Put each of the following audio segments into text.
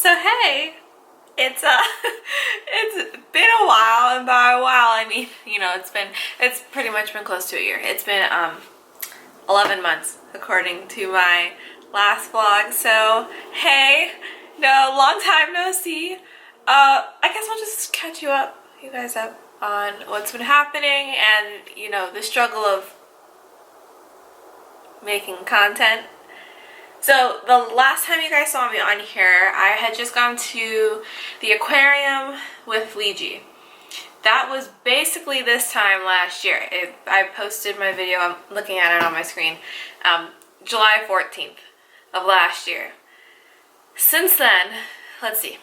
So hey, it's it's been a while, and by a while I mean, it's pretty much been close to a year. It's been 11 months according to my last vlog. So hey, no, long time no see. I guess I'll just catch you guys up on what's been happening and the struggle of making content. So the last time you guys saw me on here, I had just gone to the aquarium with Luigi. That was basically this time last year. I posted my video, I'm looking at it on my screen, July 14th of last year. Since then, let's see.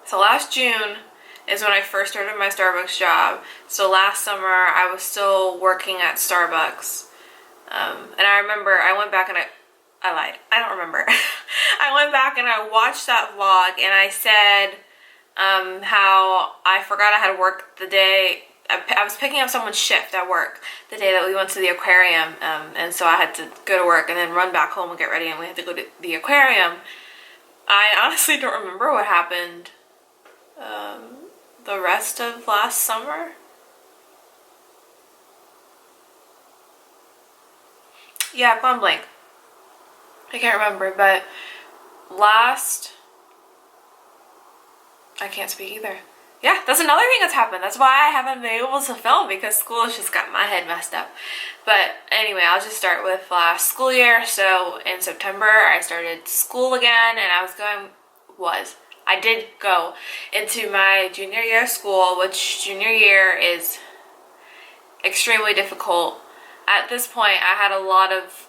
So last June is when I first started my Starbucks job. So last summer I was still working at Starbucks. And I remember I went back and I lied. I don't remember. I went back and I watched that vlog and I said how I forgot I had work the day. I was picking up someone's shift at work the day that we went to the aquarium, and so I had to go to work and then run back home and get ready, and we had to go to the aquarium. I honestly don't remember what happened the rest of last summer. Yeah, I've gone blank. I can't remember, but I can't speak either. Yeah, that's another thing that's happened. That's why I haven't been able to film, because school has just got my head messed up. But anyway, I'll just start with last school year. So in September, I started school again, and I did go into my junior year of school, which junior year is extremely difficult. At this point, I had a lot of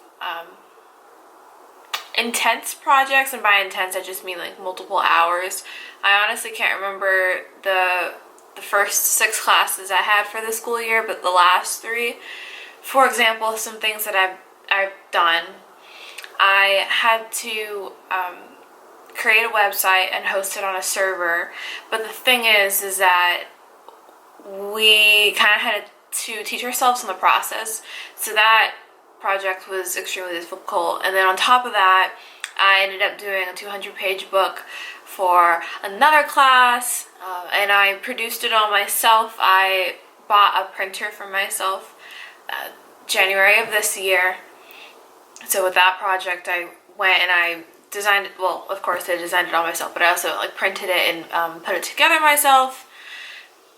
intense projects, and by intense I just mean like multiple hours. I honestly can't remember the first 6 classes I had for the school year, but the last 3. For example, some things that I've done. I had to create a website and host it on a server, but the thing is that we kind of had to teach ourselves in the process, so that project was extremely difficult. And then on top of that, I ended up doing a 200-page book for another class, and I produced it all myself. I bought a printer for myself January of this year. So with that project, I went and I designed it. Well, of course I designed it all myself, but I also printed it and put it together myself.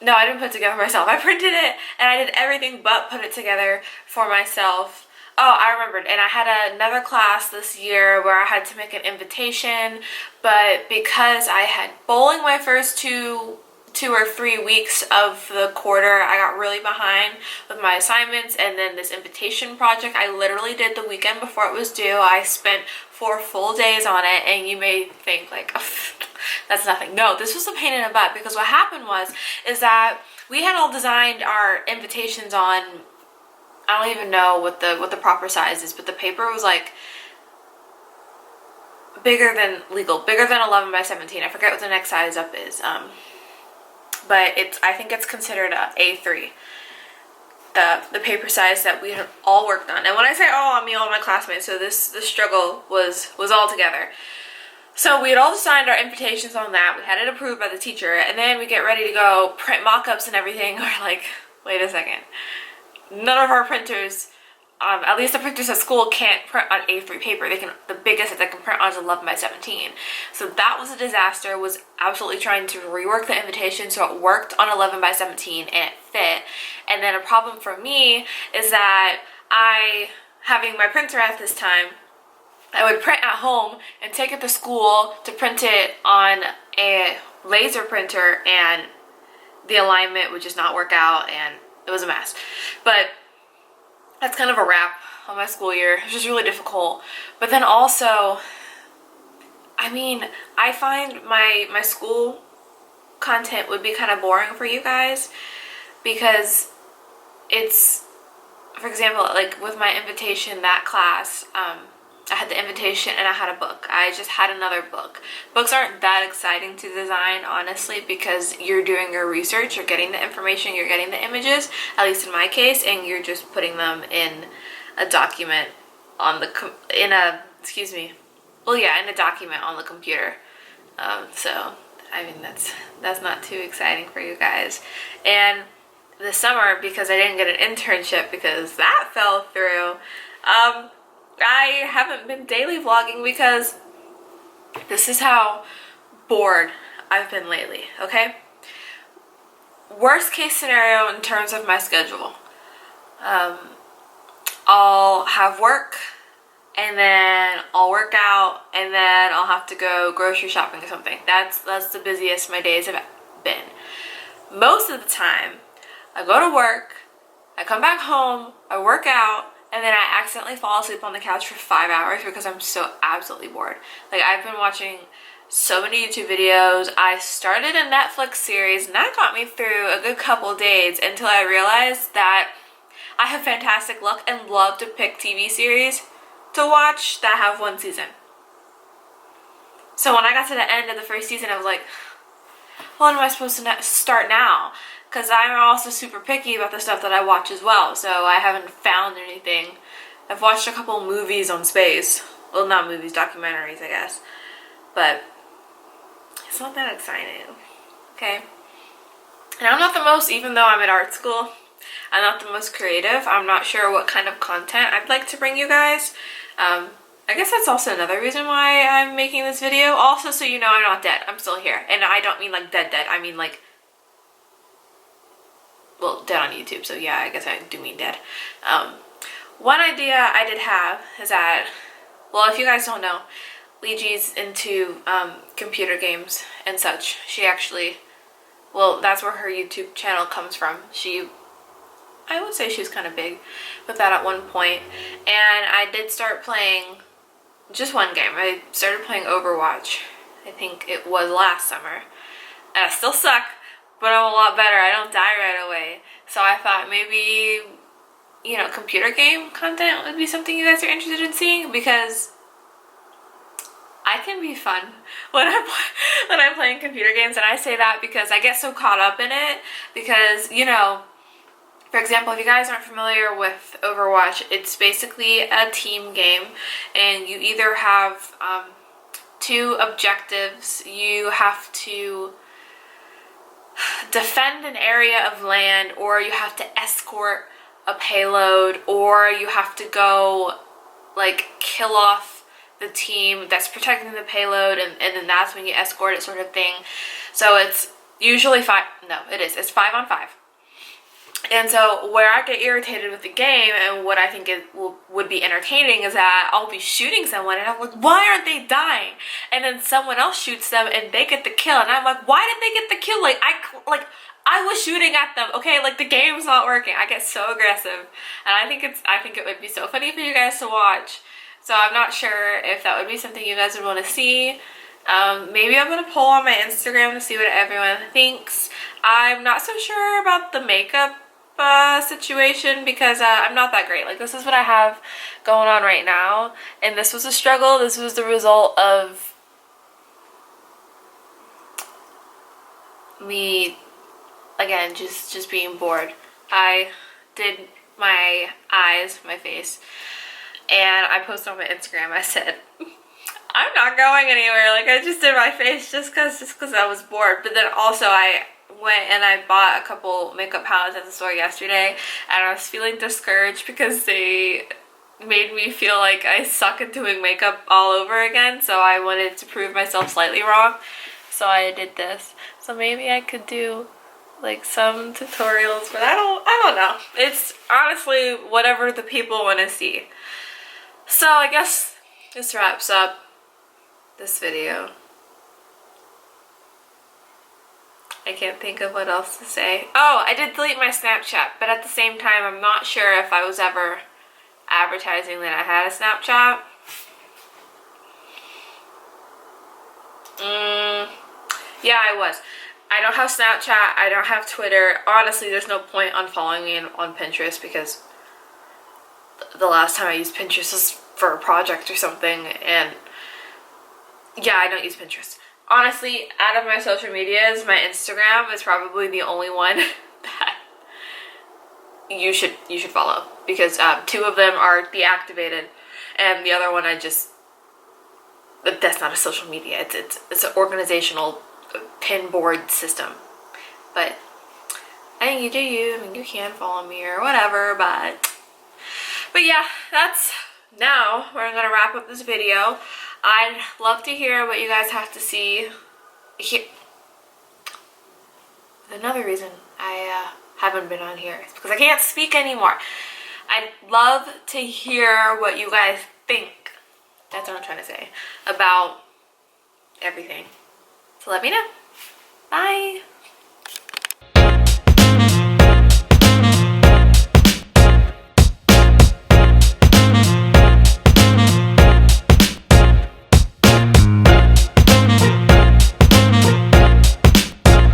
No, I didn't put it together myself. I printed it and I did everything but put it together for myself. Oh, I remembered. And I had another class this year where I had to make an invitation, but because I had bowling my first two or 3 weeks of the quarter, I got really behind with my assignments, and then this invitation project I literally did the weekend before it was due. I spent 4 full days on it, and you may think like, oh, that's nothing. No, this was a pain in the butt, because what happened is that we had all designed our invitations on, I don't even know what the proper size is, but the paper was like bigger than 11 by 17. I forget what the next size up is. But I think it's considered a A3. The paper size that we had all worked on. And when I say all, I mean all my classmates. So this struggle was all together. So we had all designed our invitations on that. We had it approved by the teacher, and then we get ready to go print mock-ups and everything. We're like, wait a second. None of our printers, at least the printers at school, can't print on A3 paper. The biggest that they can print on is 11 by 17. So that was a disaster. Was absolutely trying to rework the invitation so it worked on 11 by 17 and it fit. And then a problem for me is that having my printer at this time, I would print at home and take it to school to print it on a laser printer, and the alignment would just not work out, and it was a mess. But that's kind of a wrap on my school year. It was just really difficult. But then also, I mean, I find my school content would be kind of boring for you guys, because it's, for example, like with my invitation, that class, I had the invitation and I had a book. I just had another book. Books aren't that exciting to design, honestly, because you're doing your research, you're getting the information, you're getting the images, at least in my case, and you're just putting them in a document on the in a document on the computer. So I mean that's not too exciting for you guys. And this summer, because I didn't get an internship because that fell through, I haven't been daily vlogging because this is how bored I've been lately, okay? Worst case scenario in terms of my schedule. I'll have work, and then I'll work out, and then I'll have to go grocery shopping or something. That's the busiest my days have been. Most of the time, I go to work, I come back home, I work out, and then I accidentally fall asleep on the couch for 5 hours because I'm so absolutely bored. Like, I've been watching so many YouTube videos. I started a Netflix series, and that got me through a good couple days until I realized that I have fantastic luck and love to pick TV series to watch that have one season. So when I got to the end of the first season, I was like, what am I supposed to start now? Because I'm also super picky about the stuff that I watch as well, so I haven't found anything. I've watched a couple movies on space. Well, not movies, documentaries, I guess. But it's not that exciting, okay? And I'm not the most, even though I'm at art school, I'm not the most creative. I'm not sure what kind of content I'd like to bring you guys. I guess that's also another reason why I'm making this video. Also, so you know, I'm not dead. I'm still here. And I don't mean like dead. I mean like, well, dead on YouTube. So yeah, I guess I do mean dead. One idea I did have is that, well, if you guys don't know, Liji's into computer games and such. She actually, well, that's where her YouTube channel comes from. I would say she was kind of big with that at one point. And I did start playing just one game. I started playing Overwatch. I think it was last summer. And I still suck, but I'm a lot better. I don't die right away. So I thought maybe, you know, computer game content would be something you guys are interested in seeing, because I can be fun when I'm playing computer games. And I say that because I get so caught up in it because, you know, for example, if you guys aren't familiar with Overwatch, it's basically a team game, and you either have two objectives. You have to defend an area of land, or you have to escort a payload, or you have to go like kill off the team that's protecting the payload, and then that's when you escort it, sort of thing. So it's usually it's 5 on 5. And so where I get irritated with the game, and what I think would be entertaining, is that I'll be shooting someone and I'm like, why aren't they dying? And then someone else shoots them and they get the kill, and I'm like, why did they get the kill? Like I was shooting at them, okay? Like, the game's not working. I get so aggressive, and I think it would be so funny for you guys to watch. So I'm not sure if that would be something you guys would want to see. Maybe I'm gonna poll on my Instagram to see what everyone thinks. I'm not so sure about the makeup situation, because I'm not that great. Like, this is what I have going on right now, and this was a struggle. This was the result of me, again, just being bored. I did my eyes, my face, and I posted on my Instagram. I said, I'm not going anywhere. Like, I just did my face just cause I was bored. But then also I went and I bought a couple makeup palettes at the store yesterday, and I was feeling discouraged because they made me feel like I suck at doing makeup all over again. So I wanted to prove myself slightly wrong. So I did this. So maybe I could do like some tutorials, but I don't know. It's honestly whatever the people want to see. So I guess this wraps up this video. I can't think of what else to say. Oh, I did delete my Snapchat, but at the same time, I'm not sure if I was ever advertising that I had a Snapchat. Yeah, I was. I don't have Snapchat. I don't have Twitter. Honestly, there's no point on following me on Pinterest, because the last time I used Pinterest was for a project or something, and yeah, I don't use Pinterest. Honestly, out of my social medias, my Instagram is probably the only one that you should follow, because 2 of them are deactivated, and the other one I just but that's not a social media. It's an organizational pin board system. But I think you do you. I mean, you can follow me or whatever, but yeah, that's now we're gonna wrap up this video. I'd love to hear what you guys have to see. Another reason I haven't been on here is because I can't speak anymore. I'd love to hear what you guys think. That's what I'm trying to say about everything. So let me know. Bye.